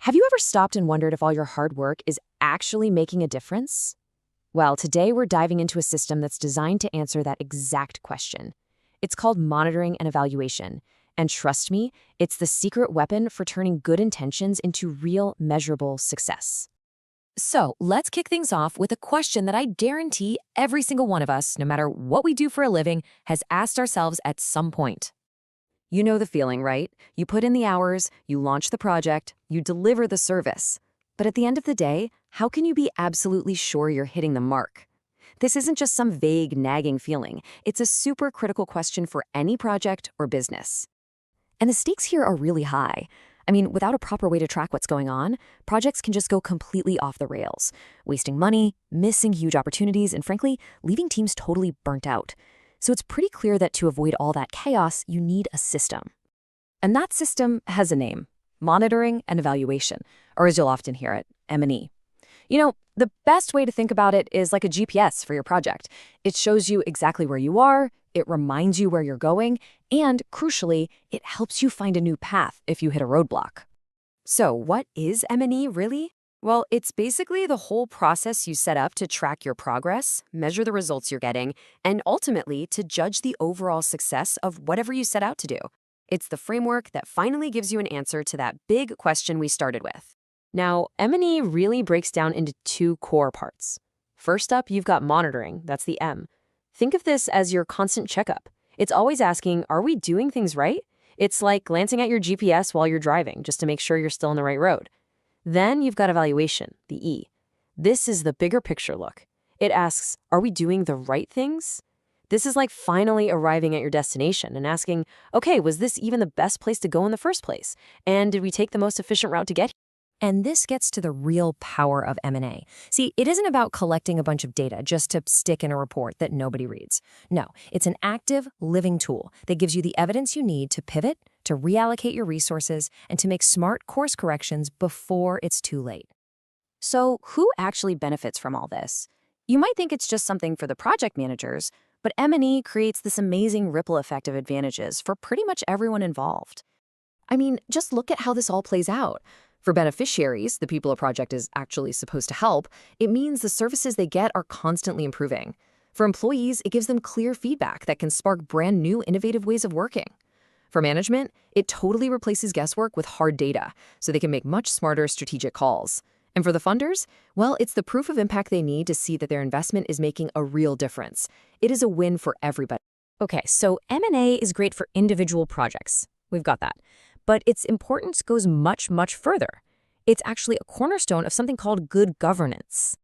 Have you ever stopped and wondered if all your hard work is actually making a difference? Well, today we're diving into a system that's designed to answer that exact question. It's called monitoring and evaluation. And trust me, it's the secret weapon for turning good intentions into real, measurable success. So let's kick things off with a question that I guarantee every single one of us, no matter what we do for a living, has asked ourselves at some point. You know the feeling, right? You put in the hours, you launch the project, you deliver the service. But at the end of the day, how can you be absolutely sure you're hitting the mark? This isn't just some vague, nagging feeling. It's a super critical question for any project or business. And the stakes here are really high. I mean, without a proper way to track what's going on, projects can just go completely off the rails, wasting money, missing huge opportunities, and frankly, leaving teams totally burnt out. So it's pretty clear that to avoid all that chaos, you need a system. And that system has a name: monitoring and evaluation, or as you'll often hear it, M&E. You know, the best way to think about it is like a GPS for your project. It shows you exactly where you are, it reminds you where you're going, and crucially, it helps you find a new path if you hit a roadblock. So what is M&E really? Well, it's basically the whole process you set up to track your progress, measure the results you're getting, and ultimately to judge the overall success of whatever you set out to do. It's the framework that finally gives you an answer to that big question we started with. Now, M&E really breaks down into two core parts. First up, you've got monitoring, that's the M. Think of this as your constant checkup. It's always asking, are we doing things right? It's like glancing at your GPS while you're driving, just to make sure you're still on the right road. Then you've got evaluation, the E. This is the bigger picture look. It asks, are we doing the right things? This is like finally arriving at your destination and asking, okay, was this even the best place to go in the first place? And did we take the most efficient route to get here? And this gets to the real power of M&A. See, it isn't about collecting a bunch of data just to stick in a report that nobody reads. No, it's an active, living tool that gives you the evidence you need to pivot, to reallocate your resources, and to make smart course corrections before it's too late. So who actually benefits from all this? You might think it's just something for the project managers, but M&E creates this amazing ripple effect of advantages for pretty much everyone involved. I mean, just look at how this all plays out. For beneficiaries, the people a project is actually supposed to help, it means the services they get are constantly improving. For employees, it gives them clear feedback that can spark brand new, innovative ways of working. For management, it totally replaces guesswork with hard data, so they can make much smarter strategic calls. And for the funders, well, it's the proof of impact they need to see that their investment is making a real difference. It is a win for everybody. Okay, so M&A is great for individual projects. We've got that. But its importance goes much, much further. It's actually a cornerstone of something called good governance.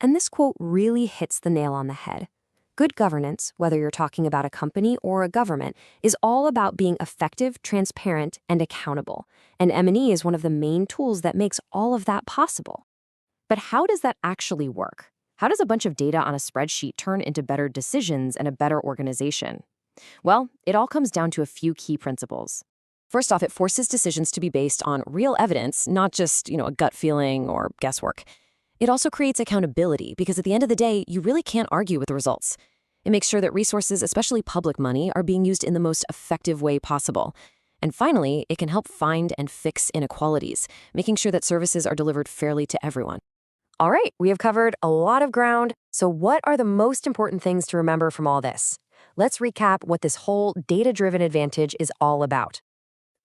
And this quote really hits the nail on the head. Good governance, whether you're talking about a company or a government, is all about being effective, transparent, and accountable. And M&E is one of the main tools that makes all of that possible. But how does that actually work? How does a bunch of data on a spreadsheet turn into better decisions and a better organization? Well, it all comes down to a few key principles. First off, it forces decisions to be based on real evidence, not just, a gut feeling or guesswork. It also creates accountability because at the end of the day, you really can't argue with the results. It makes sure that resources, especially public money, are being used in the most effective way possible. And finally, it can help find and fix inequalities, making sure that services are delivered fairly to everyone. All right, we have covered a lot of ground. So what are the most important things to remember from all this? Let's recap what this whole data-driven advantage is all about.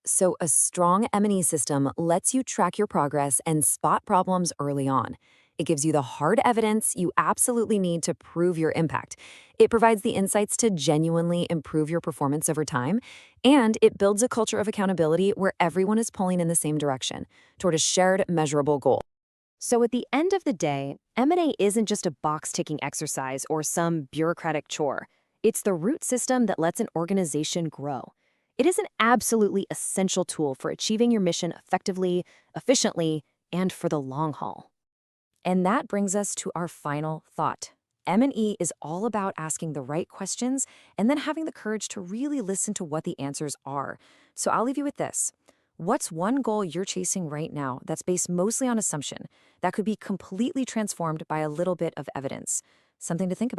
So a strong M&E system lets you track your progress and spot problems early on. It gives you the hard evidence you absolutely need to prove your impact. It provides the insights to genuinely improve your performance over time, and it builds a culture of accountability where everyone is pulling in the same direction toward a shared, measurable goal. So at the end of the day, M&A isn't just a box-ticking exercise or some bureaucratic chore. It's the root system that lets an organization grow. It is an absolutely essential tool for achieving your mission effectively, efficiently, and for the long haul. And that brings us to our final thought. M&E is all about asking the right questions and then having the courage to really listen to what the answers are. So I'll leave you with this. What's one goal you're chasing right now that's based mostly on assumption that could be completely transformed by a little bit of evidence? Something to think about.